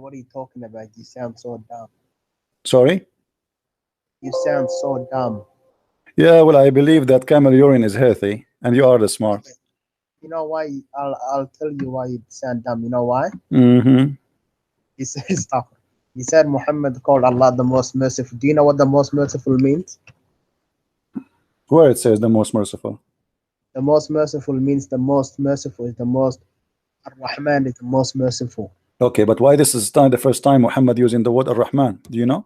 What are you talking about? You sound so dumb. Sorry? You sound so dumb. Yeah, well, I believe that camel urine is healthy, and you are the smart. Okay. You know why? I'll tell you why you sound dumb. You know why? Mm-hmm. He said stop. He said Muhammad called Allah the most merciful. Do you know what the most merciful means? Where it says the most merciful. The most merciful means the most merciful is the most. Ar-Rahman is the most merciful. Okay, but why this is the first time Muhammad using the word Ar-Rahman? Do you know?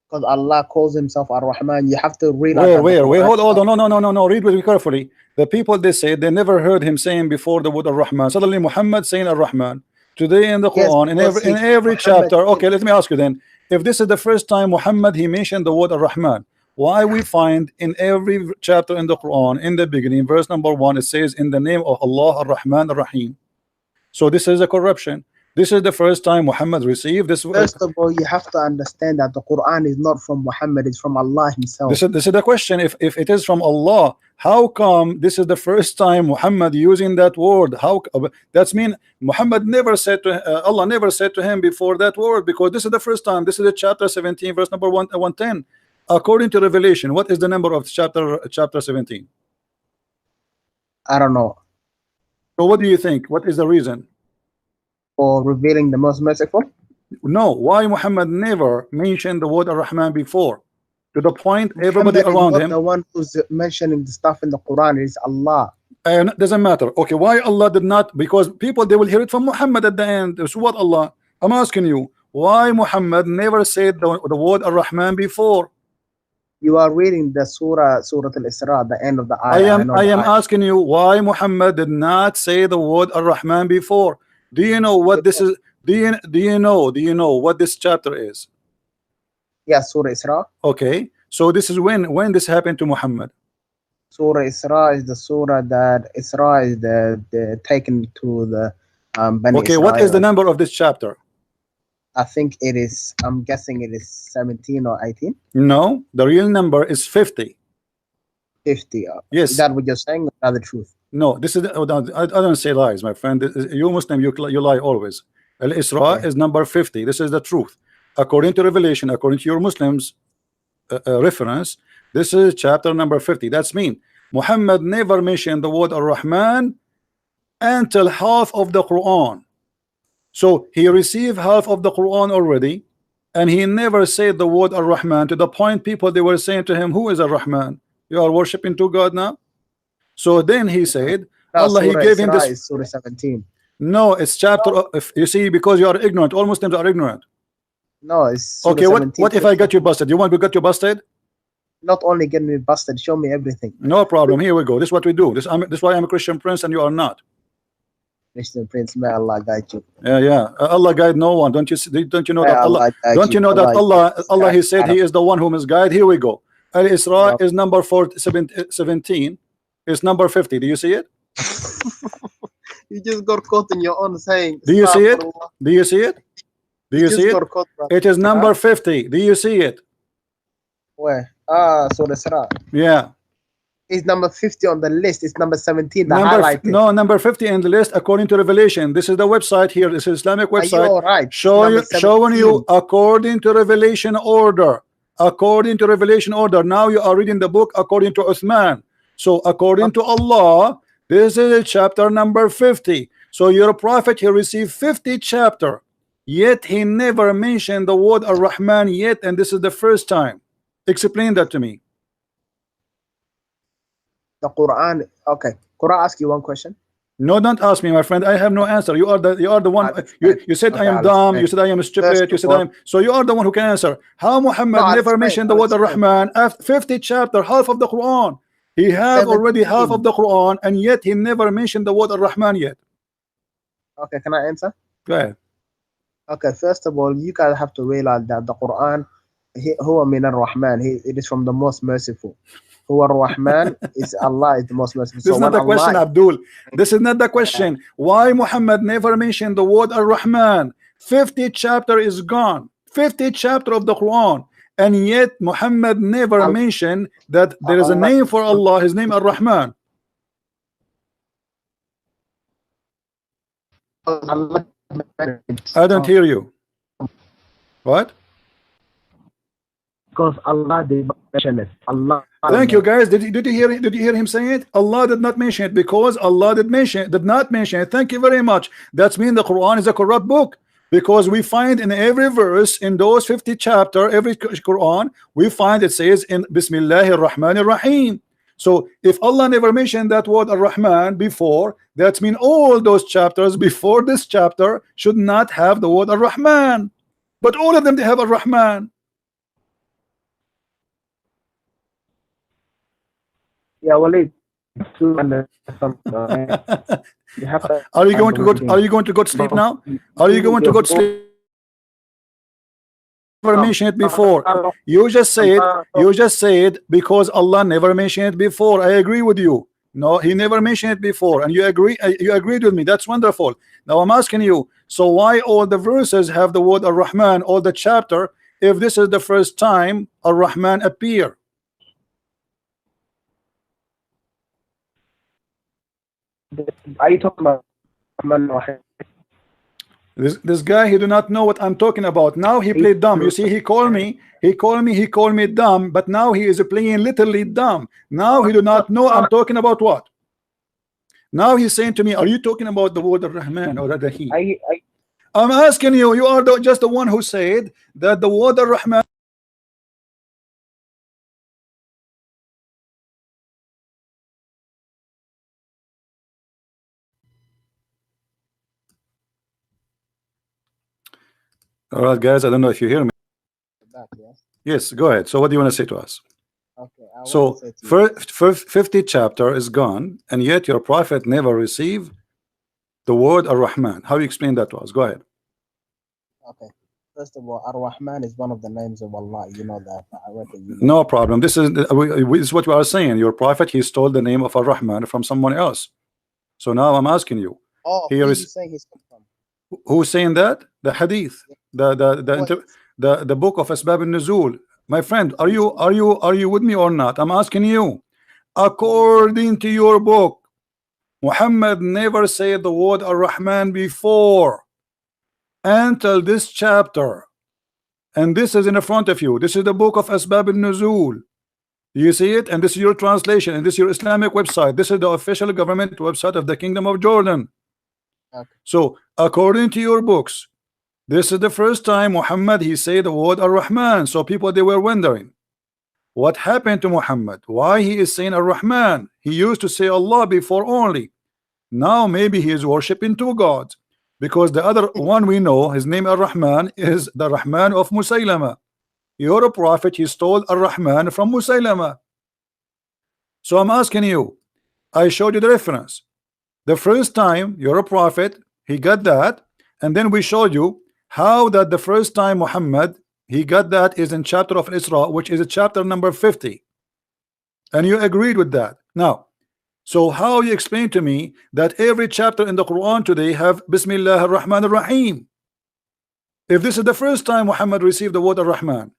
Because Allah calls himself Ar-Rahman. You have to realize that the Where? Quran Hold on. No. Read very carefully. The people, they say they never heard him saying before the word Ar-Rahman. Suddenly Muhammad saying Ar-Rahman. Today in the Yes, Quran, because in every Muhammad chapter. Okay, let me ask you then. If this is the first time Muhammad he mentioned the word Ar-Rahman, why we find in every chapter in the Quran, in the beginning, verse number 1, it says in the name of Allah Ar-Rahman Ar-Rahim. So this is a corruption. This is the first time Muhammad received this. First of all, you have to understand that the Quran is not from Muhammad, it's from Allah himself. This is the question. If it is from Allah, how come this is the first time Muhammad using that word? How that's mean Muhammad never said to Allah never said to him before that word, because this is the first time. This is the chapter 17, verse number 110. According to Revelation, what is the number of chapter 17? I don't know. So what do you think? What is the reason? For revealing the most merciful? No, why Muhammad never mentioned the word Ar-Rahman before? To the point everybody around him. The one who's mentioning the stuff in the Quran is Allah. And it doesn't matter. Okay, why Allah did not? Because people, they will hear it from Muhammad at the end. So what Allah? I'm asking you, why Muhammad never said the word Ar-Rahman before? You are reading the Surah Al-Isra, the end of the ayah. I am asking you, why Muhammad did not say the word Ar-Rahman before? Do you know what this is? Do you know what this chapter is? Yeah, Surah Isra. Okay, so this is when this happened to Muhammad. Surah Isra is the surah that Isra is the taken to the Bani Okay, Israel. what is the number of this chapter? I think it is, I'm guessing it is 17 or 18. No, the real number is 50. 50. Yes. Is that what you're saying, or not the truth? No, this is I don't say lies, my friend. You Muslim, you lie always. Al-Isra is number 50. This is the truth. According to Revelation, according to your Muslims reference, this is chapter number 50. That's mean Muhammad never mentioned the word Ar-Rahman until half of the Quran. So he received half of the Quran already, and he never said the word Ar-Rahman, to the point people, they were saying to him, who is Ar-Rahman? You are worshiping two God now? So then he said, No, Allah, he gave him this. Is Surah 17. No, it's chapter. If you see, because you are ignorant, all Muslims are ignorant. No, it's Surah okay. 17. What if I got you busted? You want to get you busted? Not only get me busted, show me everything. No problem. Here we go. This is what we do. This is why I'm a Christian prince and you are not. Christian prince, may Allah guide you. Yeah. Allah guide no one. Don't you know May that Allah? Don't you know that Allah? He said He is the one who misguide. Here we go. Al-Isra is number 17. It's number 50. Do you see it? You just got caught in your own saying. Do you see it? Do you see it? Do you see it? It is number 50. Do you see it? Where? So the Surah. Yeah. It's number 50 on the list. It's number 17. Number 50 in the list according to Revelation. This is the website here. This is Islamic website. Right? Showing you according to Revelation order. According to Revelation order. Now you are reading the book according to Uthman. So according to Allah, this is chapter number 50. So your prophet, he received 50 chapter, yet he never mentioned the word Ar-Rahman yet, and this is the first time. Explain that to me. The Quran. Okay. Could I ask you one question? No, don't ask me, my friend. I have no answer. You are the one. You said I am dumb. You said I am stupid. You said I am. So you are the one who can answer. How Muhammad never mentioned the word Ar-Rahman after 50 chapter, half of the Quran. He have already half of the Quran, and yet he never mentioned the word Ar-Rahman yet. Okay, can I answer? Go ahead. Okay, first of all, you guys have to realize that the Quran, huwa min ar-Rahman, it is from the most merciful. Huwa ar-Rahman is Allah is the most merciful. This is not the question, Abdul. This is not the question. Why Muhammad never mentioned the word Ar-Rahman? 50 chapter is gone. 50 chapter of the Quran. And yet Muhammad never mentioned that there is a name for Allah, his name Ar-Rahman. I don't hear you. What? Because Allah did not mention it. Allah. Thank you, guys. Did you hear him saying it? Allah did not mention it because Allah did not mention it. Thank you very much. That's mean the Quran is a corrupt book, because we find in every verse in those 50 chapter, every Quran, we find it says in Bismillahir Rahmanir Rahim. So if Allah never mentioned that word Ar-Rahman before, that means all those chapters before this chapter should not have the word Ar-Rahman. But all of them, they have Ar-Rahman. Yeah, well, to understand. You have to. Are you going to go? Are you going to go to sleep now? Are you going to go to sleep? Never mentioned it before. You just said. You just said because Allah never mentioned it before. I agree with you. No, He never mentioned it before, and you agree. You agreed with me. That's wonderful. Now I'm asking you. So why all the verses have the word Ar-Rahman, all the chapter, if this is the first time Ar-Rahman appear? Are you talking about? This guy, he do not know what I'm talking about. Now he played dumb. You see, he called me dumb, but now he is playing literally dumb. Now he do not know I'm talking about what. Now he's saying to me, are you talking about the word Ar-Rahman or Ar-Rahim? I'm asking you, you are just the one who said that the word Ar-Rahman. All right, guys, I don't know if you hear me. Yes, go ahead. So what do you want to say to us? Okay. So first 50 chapter is gone, and yet your prophet never received the word Ar-Rahman. How do you explain that to us? Go ahead. Okay. First of all, Ar-Rahman is one of the names of Allah. You know that. No problem. This is what we are saying. Your prophet, he stole the name of Ar-Rahman from someone else. So now I'm asking you. Oh, he's saying he's come from. Who's saying that? The hadith, the book of Asbab al-Nuzul. My friend, are you with me or not? I'm asking you. According to your book, Muhammad never said the word Ar-Rahman before until this chapter, and this is in front of you. This is the book of Asbab al-Nuzul. You see it, and this is your translation, and this is your Islamic website. This is the official government website of the Kingdom of Jordan. Okay. So according to your books, this is the first time Muhammad he said the word Ar-Rahman. So people, they were wondering what happened to Muhammad, why he is saying Ar-Rahman. He used to say Allah before only. Now maybe he is worshiping two gods, because the other one we know, his name Ar-Rahman, is the Rahman of Musaylama. Your prophet, he stole Ar-Rahman from Musaylama. So I'm asking you, I showed you the reference. The first time your prophet, he got that, and then we showed you how that the first time Muhammad he got that is in chapter of Isra, which is a chapter number 50, and you agreed with that. Now, so how you explain to me that every chapter in the Quran today have Bismillah ar-Rahman ar-Rahim, if this is the first time Muhammad received the word Ar-Rahman?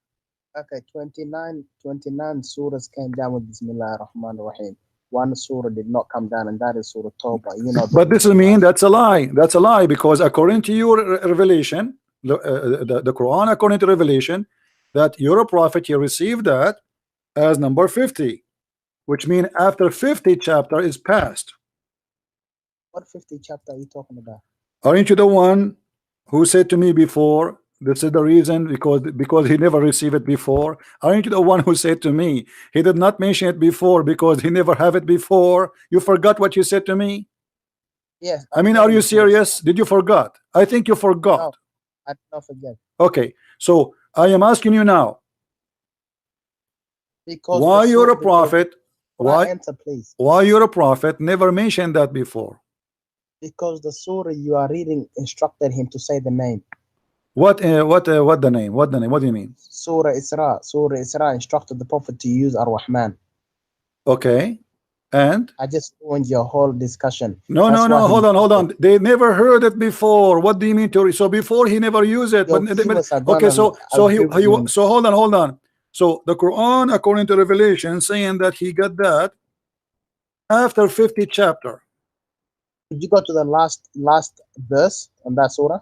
Okay, 29 surahs came down with Bismillah ar-Rahman ar-Rahim. One surah did not come down, and that is Surah Tawbah. You know. But this is mean that's a lie. That's a lie, because according to your revelation, the Quran, according to revelation, that your prophet he received that as number 50, which means after 50 chapter is passed. What 50 chapter are you talking about? Aren't you the one who said to me before, this is the reason, because he never received it before? Aren't you the one who said to me he did not mention it before because he never have it before? You forgot what you said to me? Yes. I mean, are you serious? Did you forgot? I think you forgot. No, I did not forget. Okay, so I am asking you now, because why you're a prophet? Why answer, please? Why you're a prophet never mentioned that before? Because the surah you are reading instructed him to say the name. What the name? What the name? What do you mean? Surah Isra instructed the prophet to use Ar-Rahman. Okay, and I just ruined your whole discussion. No, hold on. They never heard it before. What do you mean to? So before he never used it. But okay, so hold on. So the Quran, according to Revelation, saying that he got that after 50 chapter. Did you go to the last verse on that surah?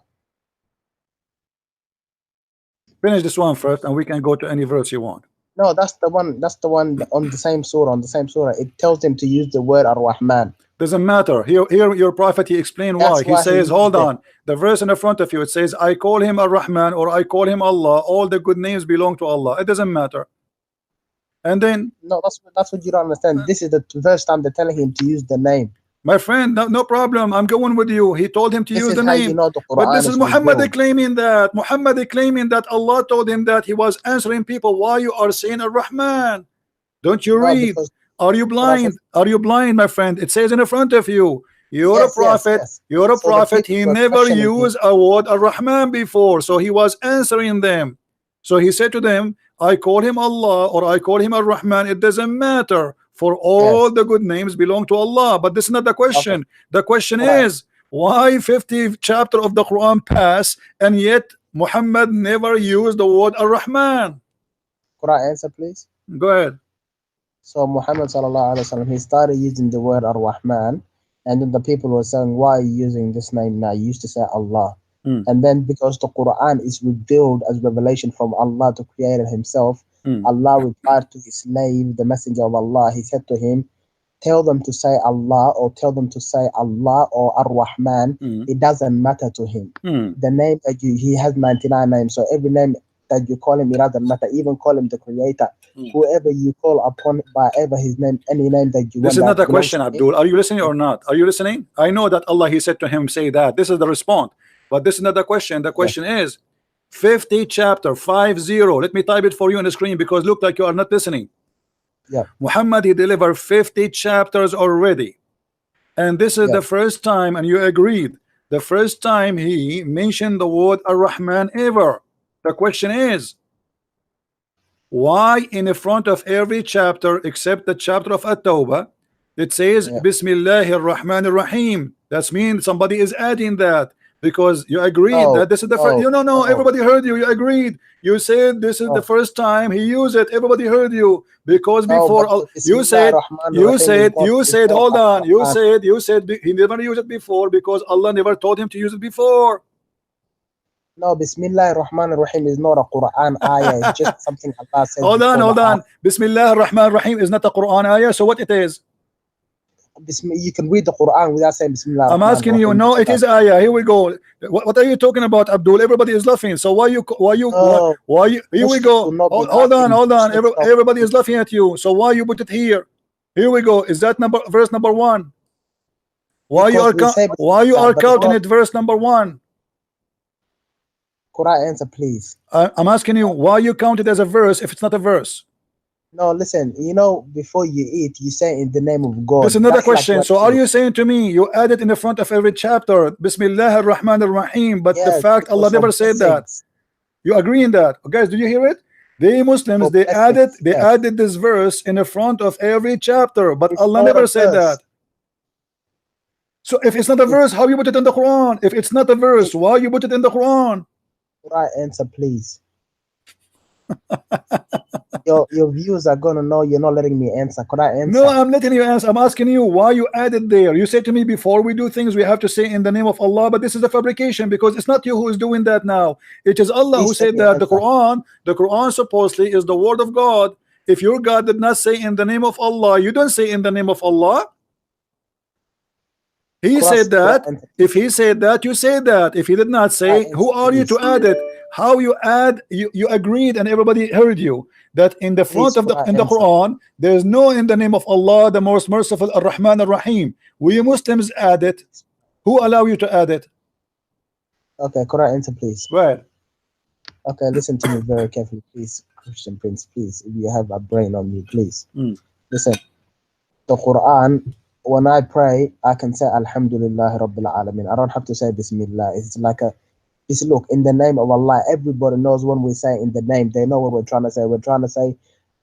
Finish this one first, and we can go to any verse you want. No, that's the one. That's the one on the same surah. On the same surah, it tells him to use the word Ar-Rahman. Doesn't matter. Here your prophet, he explained why. That's He why says, he hold used it. on. The verse in the front of you, it says, I call him Ar-Rahman, or I call him Allah. All the good names belong to Allah. It doesn't matter. And then, No, that's what you don't understand. This is the first time they're telling him to use the name. my friend, no problem. I'm going with you. He told him to This use is the how name. you know the But Quran this is is Muhammad revealed. claiming that. Muhammad claiming that Allah told him that he was answering people. Why you are saying Ar-Rahman? Don't you No, read? because Are you Quran says, blind? Are you blind, my friend? It says in the front of you. You're a yes, yes, prophet. yes. You're a So the prophet. people He were never questioning him. used a word Ar-Rahman before. So he was answering them. So he said to them, I call him Allah or I call him Ar-Rahman. It doesn't matter. For all Yes. the good names belong to Allah. But this is not the question. Okay. The question Right. is, why 50 chapter of the Quran pass and yet Muhammad never used the word Ar-Rahman? Quran answer, please. Go ahead. So Muhammad sallallahu alaihi wasallam, he started using the word Ar-Rahman, and then the people were saying, "Why are you using this name now? You used to say Allah." And then because the Quran is revealed as revelation from Allah to Creator Himself, Allah replied to His slave, the Messenger of Allah. He said to him, "Tell them to say Allah, or tell them to say Allah or Ar-Rahman. It doesn't matter to him. The name that he has 99 names, so every name that you call him, it doesn't matter. Even call him the Creator. Whoever you call upon by ever his name, any name that you want." This is that not a belongs question, to him. Abdul. Are you listening or not? Are you listening? I know that Allah, He said to him, say that. This is the response. But this is not the question. The question is 50 chapter 50. Let me type it for you on the screen because look like you are not listening. Yeah. Muhammad, he delivered 50 chapters already. And this is the first time, and you agreed, the first time he mentioned the word Ar-Rahman ever. The question is, why in the front of every chapter except the chapter of At-Tawbah it says Bismillahir Rahmanir Rahim? That means somebody is adding that because you agreed that this is the first. No, everybody heard you. You agreed. You said this is the first time he used it. Everybody heard you because before you said hold on. You said he never used it before because Allah never told him to use it before. No, Bismillah ar-Rahman ar-Rahim is not a Quran ayah. It's just something Allah says. Hold on. Bismillah ar-Rahman ar-Rahim is not a Quran ayah. So what it is? You can read the Quran without saying Bismillah. I'm asking you. No, it is ayah. Here we go. What are you talking about, Abdul? Everybody is laughing. So why you? Here we go. Hold on. Everybody is laughing at you. So why you put it here? Here we go. Is that verse number 1? Why you are counting it verse number 1? Quran answer, please. I'm asking you why you count it as a verse if it's not a verse. No, listen. Before you eat, you say in the name of God. That's another question. So are you saying to me you add it in the front of every chapter, Bismillah ar-Rahman ar-Rahim, but the fact Allah never said that? You agree in that? Guys, do you hear it? The Muslims, they added this verse in the front of every chapter, but Allah never said that. So if it's not a verse, how you put it in the Quran? If it's not a verse, why you put it in the Quran? Right answer, please. your viewers are gonna know you're not letting me answer. Could I answer? No, I'm letting you answer. I'm asking you why you added there. You said to me before we do things we have to say in the name of Allah, but this is a fabrication because it's not you who is doing that now. It is Allah who said that. The Quran supposedly is the word of God. If your God did not say in the name of Allah, you don't say in the name of Allah. He said that. If he said that, you say that. If he did not say, who are you to add it? How you add? You agreed, and everybody heard you that in the front of the Quran there is no in the name of Allah, the most merciful, Ar-Rahman Ar-Rahim. We Muslims add it. Who allow you to add it? Okay, Quran answer, please. Right. Okay, listen to me very carefully, please, Christian Prince. Please, if you have a brain on you, please listen. The Quran. When I pray, I can say Alhamdulillah Rabbil Alameen. I don't have to say Bismillah. It's look, in the name of Allah. Everybody knows when we say in the name, they know what we're trying to say. We're trying to say,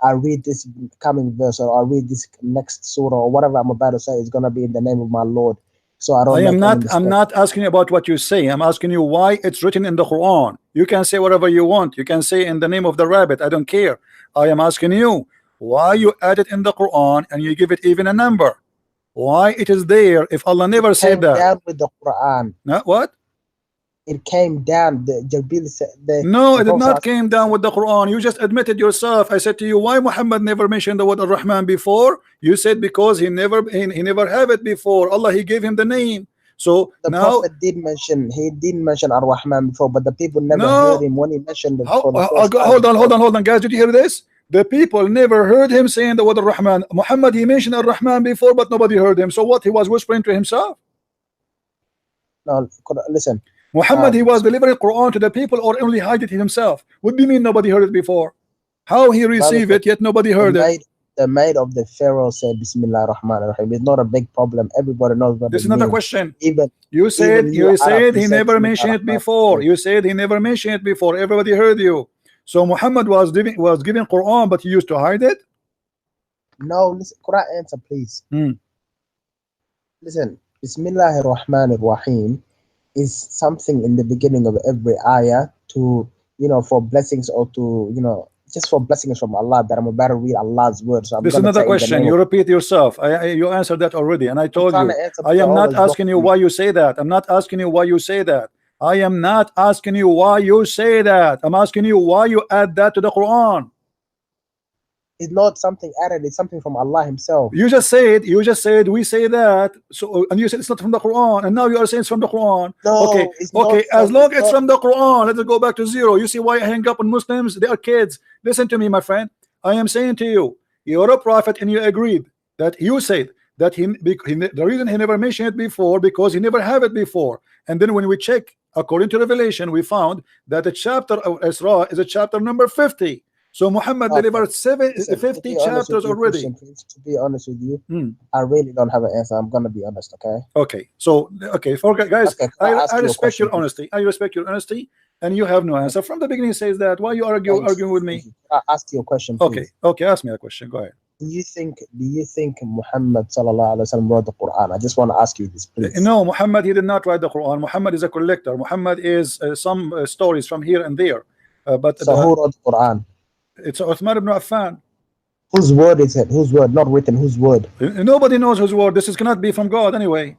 I read this coming verse, or I read this next surah, or whatever I'm about to say is gonna be in the name of my Lord. So I'm not asking you about what you say. I'm asking you why it's written in the Quran. You can say whatever you want. You can say in the name of the rabbit. I don't care. I am asking you why you add it in the Quran and you give it even a number. Why it is there if Allah never said that? Down with the Quran. What? It came down. The Jabril said No, the it did not Prophet came down with the Quran. You just admitted yourself. I said to you, why Muhammad never mentioned the word Ar-Rahman before? You said because he never have it before. Allah, he gave him the name. So the now, Prophet did mention Ar-Rahman before, but the people never heard no. him when he mentioned it How, for the first time. hold on, guys. Did you hear this? The people never heard him saying the word Ar-Rahman. Muhammad, he mentioned Ar-Rahman before, but nobody heard him. So what? He was whispering to himself. No, listen. Muhammad, he was delivering Quran to the people, or only hide it himself. What do you mean nobody heard it before? How he Brother, received it yet nobody the heard it? maid of the Pharaoh said Bismillah Rahman Rahim. It's not a big problem. Everybody knows what This it is not a means. question. Even You said Arab, you he said never Bismillah mentioned it Rahman before. Rahim. You said he never mentioned it before. Everybody heard you. So Muhammad was giving Quran, but he used to hide it. No, listen, Quran answer, please. Hmm. Listen, Bismillah Rahman Rahim is something in the beginning of every ayah to, for blessings, or to, just for blessings from Allah, that I'm about to read Allah's word. So I'm This is going to another say in the question. name You of, repeat yourself. You answered that already, and I I'm told trying you to answer, I but am not always asking you why you say that. I'm not asking you why you say that. I am not asking you why you say that. I'm asking you why you add that to the Quran. It's not something added, it's something from Allah Himself. You just said we say that. So, and you said it's not from the Quran, and now you are saying it's from the Quran. No, Okay, it's okay. not As from, long it's as it's not. from the Quran, let's go back to zero. You see why I hang up on Muslims? They are kids. Listen to me, my friend. I am saying to you, you're a prophet, and you agreed that you said that the reason he never mentioned it before because he never have it before. And then when we check according to Revelation, we found that the chapter of Isra is a chapter number 50. So Muhammad Okay. delivered Listen, 50 chapters already. Christian, to be honest with you, I really don't have an answer. I'm gonna be honest, okay? Okay. So for guys, Okay, I respect question, your honesty. I respect your honesty, and you have no answer from the beginning. Says that. Why you arguing with me? I ask you a question, please. Okay. Okay. Ask me a question. Go ahead. Do you think Muhammad sallallahu alaihi wasallam wrote the Quran? I just want to ask you this, please. No, Muhammad, he did not write the Quran. Muhammad is a collector. Muhammad is some stories from here and there. But so who wrote the Quran? It's Uthman ibn Affan. Whose word is it? Whose word? Not written. Whose word? Nobody knows whose word. This cannot be from God anyway.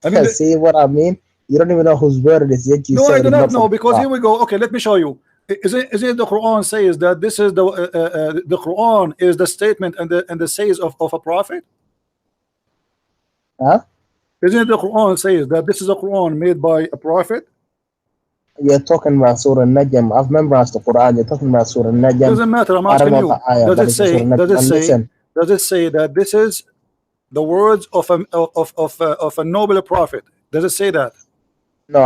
I mean, see what I mean? You don't even know whose word it is yet. You no, say I do not know, because God. here we go. Okay, let me show you. Isn't the Quran says that this is the Quran is the statement and the says of a prophet? Huh? Isn't the Quran says that this is a Quran made by a prophet? You're talking about Surah Najm. I've memorized the Quran. You're talking about Surah Najm. Doesn't matter. I'm asking you. Does it say? Does it say that this is the words of a noble prophet? Does it say that? No,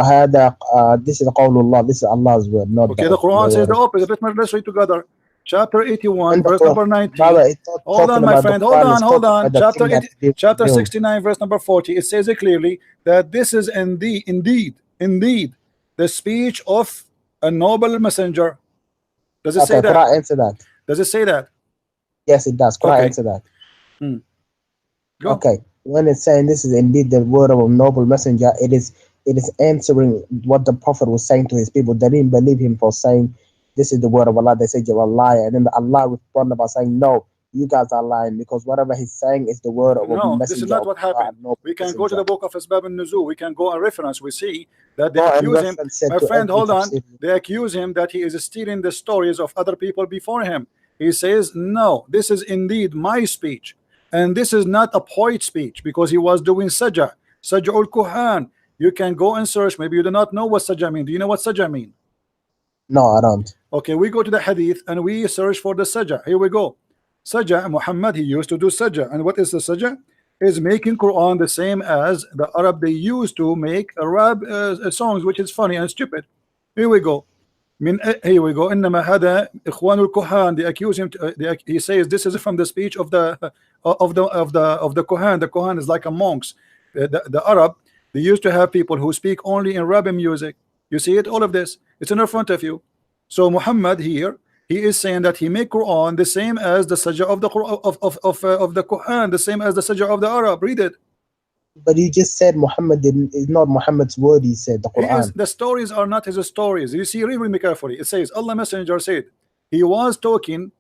this is Qawlullah. This is Allah's word, not okay. The Quran says the opposite. Let's read together. Chapter 81, verse number 19. Hold on, my friend. Hold on. Chapter 69, verse number 40. It says it clearly that this is indeed the speech of a noble messenger. Does it say that? Quran answer that. Does it say that? Yes, it does. Quran answer that. Go. Okay. When it's saying this is indeed the word of a noble messenger, it is answering what the Prophet was saying to his people. They didn't believe him for saying this is the word of Allah. They said you're a liar. And then Allah responded by saying, no, you guys are lying, because whatever he's saying is the word of a messenger. No, this is not what happened. We can go to the book of Asbab al-Nuzul. We can go a reference. We see that they accuse him. My friend, hold on. They accuse him that he is stealing the stories of other people before him. He says, no, this is indeed my speech. And this is not a poet speech, because he was doing sajah al-Kuhan. You can go and search. Maybe you do not know what sajah mean. Do you know what sajah mean? No, I don't. Okay, we go to the hadith and we search for the sajah. Here we go. Sajah, Muhammad, he used to do sajah. And what is the sajah? Is making Quran the same as the Arab they used to make Arab songs, which is funny and stupid. Here we go. Here we go. إنما هذا إخوان الكهان. They accuse him. He says this is from the speech of the Kohan. The Kohan is like a monks. The Arab, they used to have people who speak only in Rabbi music. You see it, all of this. It's in front of you. So Muhammad here, he is saying that he make Quran the same as the sajah of the of the Quran, the same as the sajah of the Arab. Read it. But you just said Muhammad is not Muhammad's word. He said the Quran. The stories are not his stories. You see, read me carefully. It says Allah Messenger said he was talking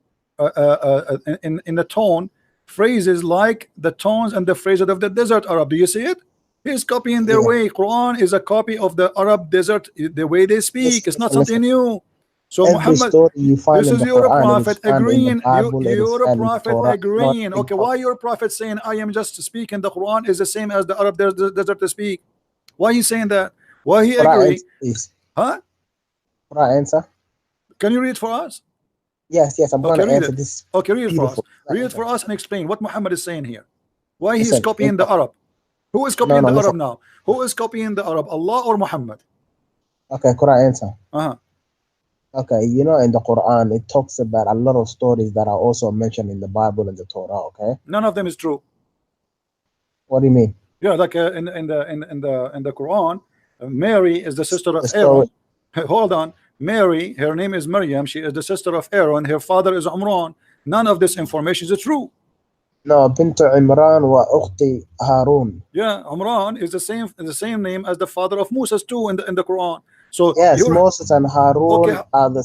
in the tone phrases like the tones and the phrases of the desert Arab. Do you see it? He's copying their way. Quran is a copy of the Arab desert, the way they speak. It's not something new. So every Muhammad, story you find this in is the your Quran, it prophet is found in the agreeing. Bible, it is You're a found in the prophet Torah. agreeing. Okay, why your prophet saying I am just speaking the Quran is the same as the Arab desert to speak? Why are you saying that? Why he agree? Please. Huh? Answer. Can you read for us? Yes, I'm going to answer this. Okay, read it for us. Beautiful. Read it for us and explain what Muhammad is saying here. Why he is Listen, copying the Arab? Who is copying the Arab now? Who is copying the Arab? Allah or Muhammad? Okay, Quran answer. Uh-huh. Okay, you know, in the Quran, it talks about a lot of stories that are also mentioned in the Bible and the Torah. Okay, none of them is true. What do you mean? Yeah, like in the Quran, Mary is the sister of Aaron. Hold on, Mary, her name is Maryam. She is the sister of Aaron. Her father is Umran. None of this information is true. No, بنت عمران وأختي هارون. Yeah, Umran is the same name as the father of Moses too in the Quran. So yes, Moses and Harun are the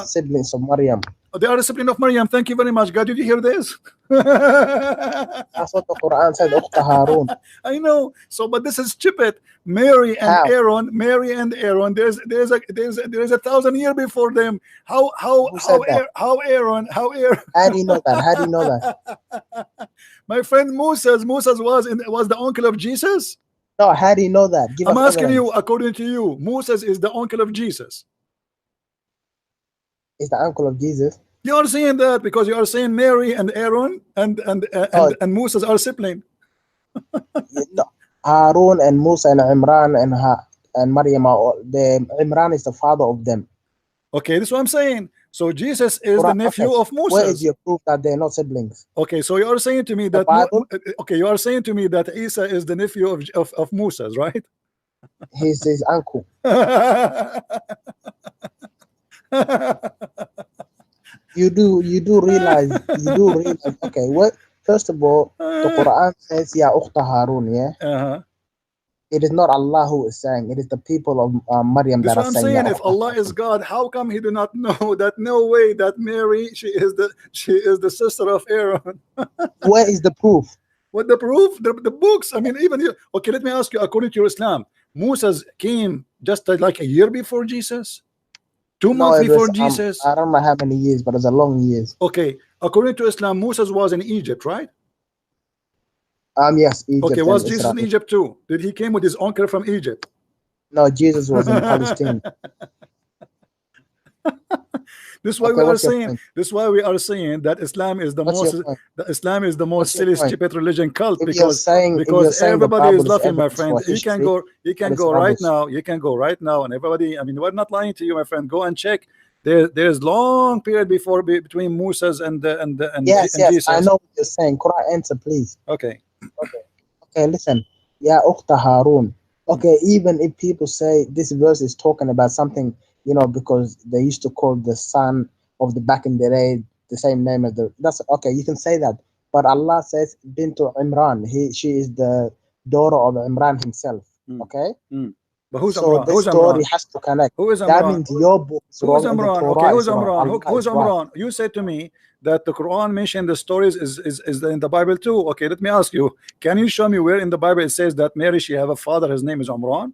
siblings of Maryam. They are the sibling of Maryam. Thank you very much. God, did you hear this? That's what the Quran said. Harun. I know. So, but this is stupid. Mary and Aaron. There's a 1,000 years before them. How Aaron? How do you know that? How do you know that? My friend Moses was the uncle of Jesus. No, how do you know that? I'm asking you. According to you, Moses is the uncle of Jesus. Is the uncle of Jesus? You are saying that because you are saying Mary and Aaron and Moses are siblings. No, Harun and Musa and Imran and Maryam Imran is the father of them. Okay, this is what I'm saying. So Jesus is the nephew of Moses. Where is your proof that they're not siblings? Okay, so you are saying to me that you are saying to me that Isa is the nephew of Moses, right? He's his uncle. You do realize okay, what first of all the Quran says Ya Ukhta Harun, yeah? It is not Allah who is saying, it is the people of Maryam that are saying. That's what I'm saying. If Allah is God, how come he do not know that no way that Mary she is the sister of Aaron? Where is the proof? What the proof? The books. I mean, even you. Okay, let me ask you. According to your Islam, Moses came just like a year before Jesus. 2 months before Jesus. I don't know how many years, but it's a long years. Okay, according to Islam, Moses was in Egypt, right? Yes, Egypt. Okay, was Jesus in Egypt too? Did he came with his uncle from Egypt? No, Jesus was in Palestine. This is why we are saying. This is why we are saying that Islam is the most silly, stupid religion cult because everybody is laughing, my friend. You can go right now. You can go right now, and everybody. I mean, we're not lying to you, my friend. Go and check. There's long period between Moses and Jesus. I know what you're saying. Quran answer, please. Okay. Listen. Ya Ukhta Harun. Okay, even if people say this verse is talking about something, you know, because they used to call the son of the back in the day the same name as that's okay, you can say that. But Allah says Bintu Imran. She is the daughter of Imran himself. Okay? But who's so Imran? This story has to connect. Who is Imran? That means your book is wrong. Who's Imran? Okay, who's Imran? Who's Imran? You said to me that the Quran mentioned the stories is in the Bible too. Okay, let me ask you, can you show me where in the Bible it says that Mary she have a father, his name is Imran?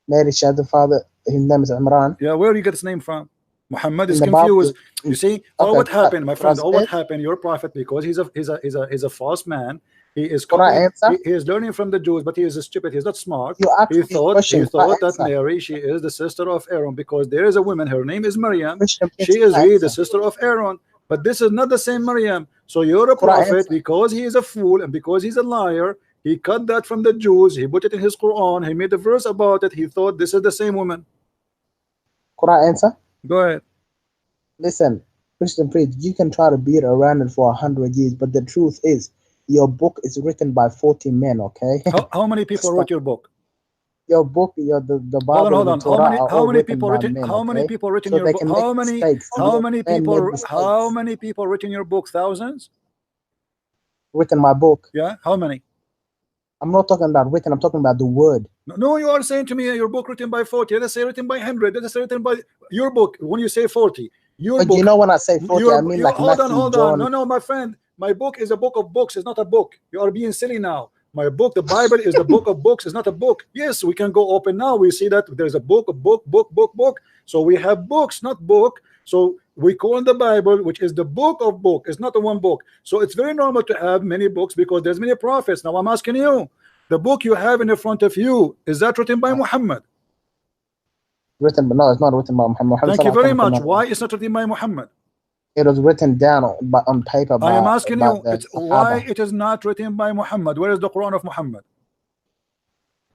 Mary she had a father, his name is Imran. Yeah, where do you get his name from? Muhammad is confused. You see, what happened, my friend? What happened? Your prophet, because he's a false man. He is learning from the Jews, but he is stupid. He's not smart. He thought that Mary she is the sister of Aaron because there is a woman. Her name is Maryam. She is really the sister of Aaron. But this is not the same Maryam. So you're a prophet because he is a fool and because he's a liar. He cut that from the Jews. He put it in his Quran. He made a verse about it. He thought this is the same woman. Quran answer. Go ahead. Listen, Christian priest, you can try to beat around it for 100 years, but the truth is, your book is written by 40 men. Okay. How many people wrote your book? Your book, the Bible. Hold on. How many people written your book? How many people written your book? Thousands. Written my book. Yeah. How many? I'm not talking about written. I'm talking about the word. No, you are saying to me your book written by 40. Let's say written by 100. Let's say written by your book. When you say 40, your book. You know when I say 40, I mean like hold on. No, my friend. My book is a book of books. It's not a book. You are being silly now. My book, the Bible, is the book of books. It's not a book. Yes, we can go open now. We see that there's a book, book. So we have books, not book. So we call the Bible, which is the book of book. It's not a one book. So it's very normal to have many books because there's many prophets. Now I'm asking you, the book you have in front of you, is that written by Muhammad? Written, but no, it's not written by Muhammad. Thank you very much. Why is not written by Muhammad? It was written down on paper by, I am asking you, it's why it is not written by Muhammad? Where is the Quran of Muhammad?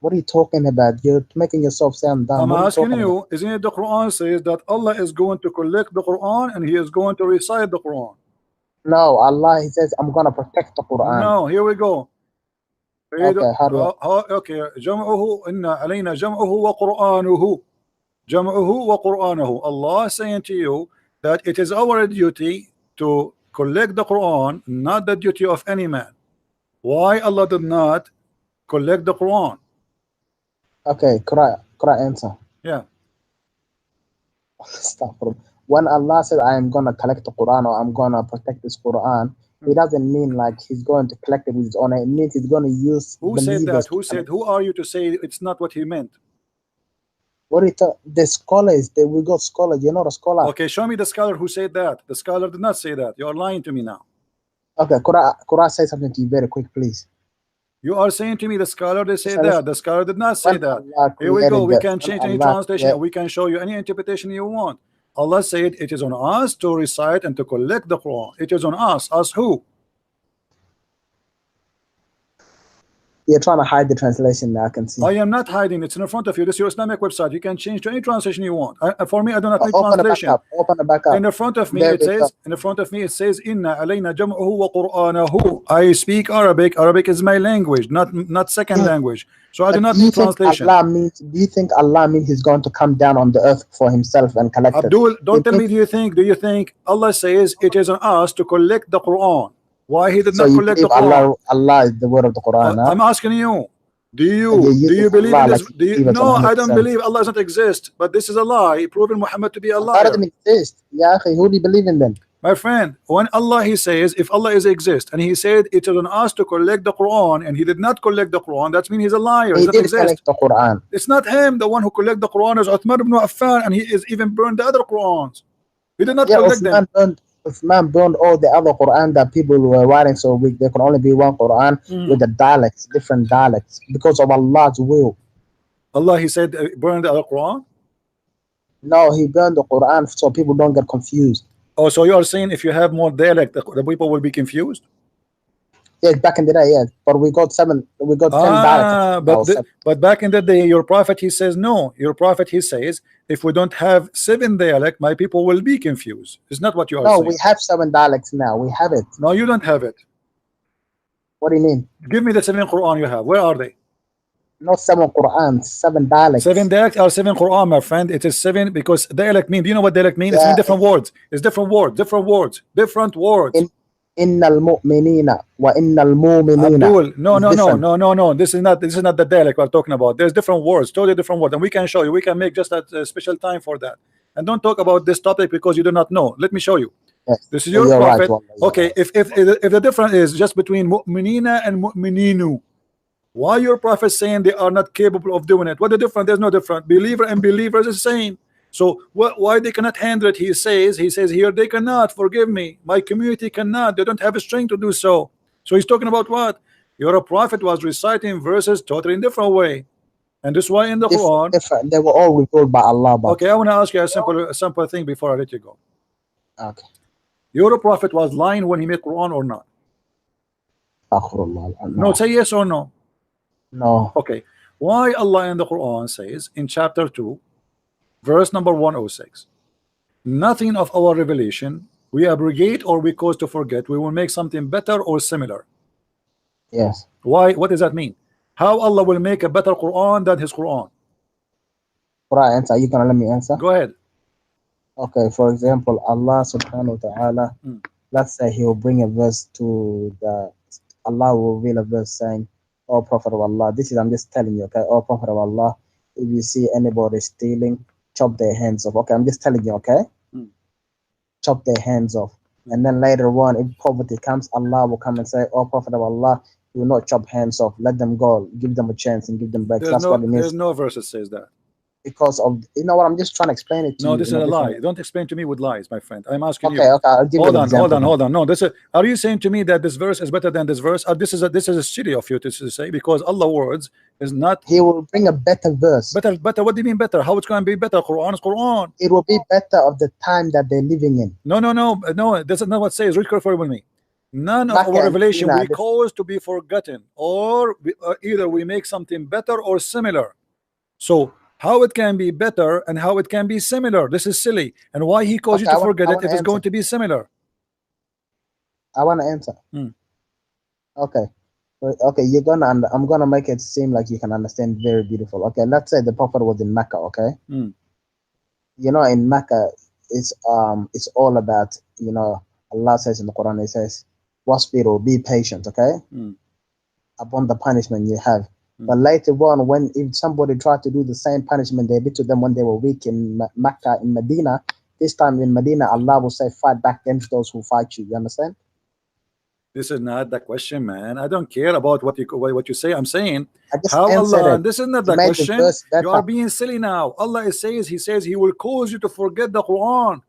What are you talking about? You're making yourself sound dumb. I'm asking you, isn't it the Quran says that Allah is going to collect the Quran and He is going to recite the Quran? No, Allah, He says, I'm going to protect the Quran. No, here we go. Okay, how do okay, جمعه إن علينا جمعه وقرآنه جمعه وقرآنه. Allah is saying to you that it is our duty to collect the Quran, not the duty of any man. Why Allah did not collect the Quran? Okay, could I answer? Yeah. Stop. When Allah said, I am going to collect the Quran or I'm going to protect this Quran, He doesn't mean like He's going to collect it with His own. It means He's going to use. Who said that? Who said? Who are you to say it's not what He meant? What the scholars, we got scholars. You're not a scholar. Okay, show me the scholar who said that. The scholar did not say that. You are lying to me now. Okay, could I say something to you very quick, please? You are saying to me the scholar they say that. The scholar did not say that. Here we go. We can change any translation. We can show you any interpretation you want. Allah said it is on us to recite and to collect the Quran. It is on us. Us who? You're trying to hide the translation now, I can see. I am not hiding. It's in front of you. This is your Islamic website. You can change to any translation you want. For me, I do not need translation. Open it back up. In the front of me, it says. In the front of me, it says, "Inna alayna jam'uhu wa qur'anahu." I speak Arabic. Arabic is my language, not second language. So I do not need translation. Do you think Allah means He's going to come down on the earth for Himself and collect it? Abdul, don't tell me. Do you think Allah says it is on us to collect the Quran? Why He did not collect the Quran? Allah is the word of the Quran. I'm asking you. Do you believe in this? No, I don't believe Allah does not exist. But this is a lie, proving Muhammad to be a liar. Allah doesn't exist. Yeah, who do you believe in then? My friend, when Allah He says, if Allah is exist, and He said it is on us to collect the Quran, and He did not collect the Quran, that means He's a liar. He did collect the Quran. It's not him. The one who collect the Quran is Uthman ibn Affan, and he is even burned the other Qurans. He did not collect them. Uthman burned all the other Quran that people were writing, so there could only be one Quran with the dialects, different dialects, because of Allah's will. Allah, He said, burn the other Quran? No, He burned the Quran so people don't get confused. Oh, so you are saying if you have more dialect, the people will be confused? Yes, back in the day, yes. But we got 10 dialects. But back in the day, your prophet, he says, no. Your prophet, he says, if we don't have 7 dialects, my people will be confused. It's not what you are saying. No, we have 7 dialects now. We have it. No, you don't have it. What do you mean? Give me the 7 Quran you have. Where are they? Not 7 Quran, 7 dialects. 7 dialects are 7 Quran, my friend. It is 7 because dialect mean. Do you know what dialect means? It's mean different words. It's different words. Different words. Innal mu'minina wa innal mu'minina. Abdul, no. This is not the dialect we're talking about. There's different words, totally different words, and we can show you. We can make just a special time for that. And don't talk about this topic because you do not know. Let me show you. Yes. This is your prophet. Right, okay, right. If the difference is just between mu'minina and mu'mininu, why your prophet saying they are not capable of doing it? What the difference? There's no difference. Believer and believers is the same. So why they cannot handle it? He says here they cannot. Forgive me, my community cannot. They don't have a strength to do so. So he's talking about what? Your prophet was reciting verses totally in different way, and this why in the Quran different. They were all revealed by Allah. Okay, I want to ask you a simple thing before I let you go. Okay. Your prophet was lying when he made Quran or not? No, say yes or no. No. Okay. Why Allah in the Quran says in chapter 2, verse number 106, nothing of our revelation we abrogate or we cause to forget. We will make something better or similar. Yes. Why? What does that mean? How Allah will make a better Quran than His Quran? Are you gonna let me answer? Go ahead. Okay. For example, Allah Subhanahu wa Taala. Let's say He will bring a verse to Allah will reveal a verse saying, "Oh Prophet of Allah, I'm just telling you, okay? Oh Prophet of Allah, if you see anybody stealing, chop their hands off." Okay, I'm just telling you, okay? Chop their hands off. And then later on, if poverty comes, Allah will come and say, "Oh Prophet of Allah, We will not chop hands off. Let them go. Give them a chance and give them breaks. That's what it There's means. no verse that says that. Because of, you know what, I'm just trying to explain it to No, you this is in a a different lie. way. Don't explain to me with lies, my friend. I'm asking Okay, you. okay, I'll give you Hold an on, hold example. on, hold on. No, this is. Are you saying to me that this verse is better than this verse? Or this is a silly of you to say, because Allah words is not He will bring a better verse. better. Better. What do you mean better? How it's going to be better? Quran is Quran. It will be better of the time that they're living in. No, no, no, no. That's not what it says. Read carefully with me. None of Makkah our and revelation Medina, we cause to be forgotten, or either we make something better or similar. So how it can be better and how it can be similar? This is silly. And why he caused you okay, to forget I it want if to it's answer. going to be similar? I want to answer. Hmm. Okay. Okay, I'm gonna make it seem like you can understand very beautiful. Okay, let's say the prophet was in Mecca, okay? Hmm. You know, in Mecca, it's all about, you know, Allah says in the Quran, He says, "Wasbiru, be patient," okay, Hmm. upon the punishment you have. Hmm. But later on, when if somebody tried to do the same punishment they did to them when they were weak in Mecca, in Medina, this time in Medina, Allah will say, "Fight back against those who fight you." You understand? This is not the question, man. I don't care about what you say. I'm saying I just how answered Allah. it. And this is not You the made the question. verse You are better. being silly now. Allah says, He says He will cause you to forget the Quran.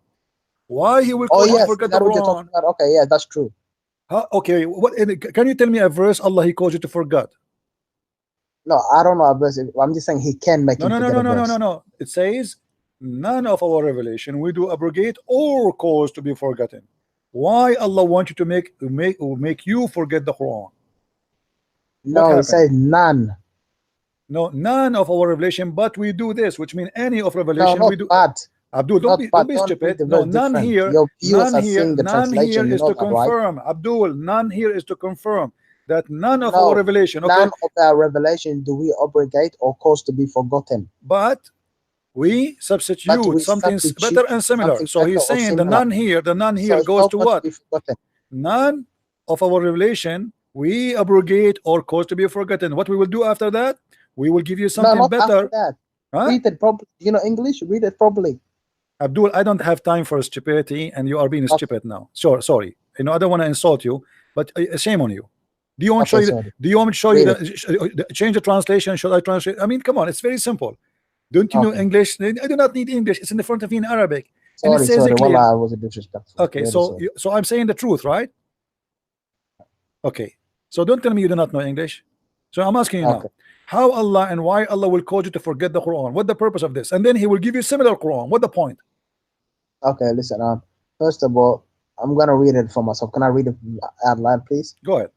Why He will Oh cause you to yes, is forget the that what you're talking Quran? about? Okay, yeah, that's true. Okay, what can you tell me a verse Allah He caused you to forget? No, I don't know a verse. I'm just saying He can make No, him no, no, forget no, a no, no, no, verse. no. It says none of our revelation we do abrogate or cause to be forgotten. Why Allah want you to make you forget the Quran? What No, He happened? says none. No, none of our revelation, but we do this, which means any of No, revelation we not do. but. Abdul, Not don't but. be Don't read stupid. the No, verse different. Your viewers are seeing the none here translation. You is know to that, right? confirm. Abdul, none here is to confirm that none of our No, revelation. Okay, none of our revelation do we abrogate or cause to be forgotten. but we But substitute we something better substitute and similar. something So better he's or saying similar. the none So here it's goes not to going to what? be forgotten. None of our revelation we abrogate or cause to be forgotten. What we will do after that? We will give you No, something not after better. that. Huh? Read it properly. You know English? Read it properly. Abdul, I don't have time for stupidity, and you are being Okay. stupid now. Sure, sorry. You know, I don't want to insult you, but shame on you. Do you want to show Okay, you? sorry. Do you want me to show you Read it. change the translation? Should I translate? I mean, come on, it's very simple. Don't you know Okay. English? I do not need English. It's in the front of me in Arabic, and it Sorry, says sorry. it clear. Wallah, I was disrespectful. Okay, Very so sorry. so I'm saying the truth, right? Okay, so don't tell me you do not know English. So I'm asking you now, Okay. how Allah and why Allah will cause you to forget the Quran? What the purpose of this? And then He will give you similar Quran. What the point? Okay, listen. First of all, I'm gonna read it for myself. Can I read it out loud, please? Go ahead.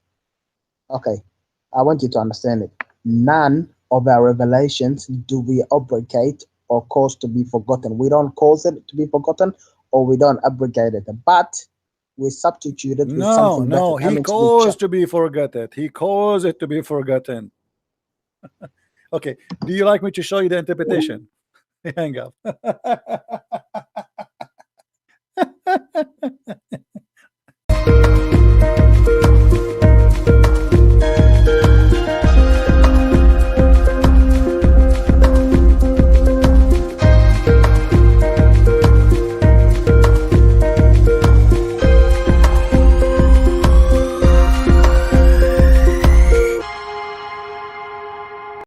Okay. I want you to understand it. None of our revelations do we abrogate or cause to be forgotten. We don't cause it to be forgotten or we don't abrogate it, but we substitute it with No, something better. no, That He means we caused check. to be forgotten. He caused it to be forgotten. Okay, do you like me to show you the interpretation? Hang up.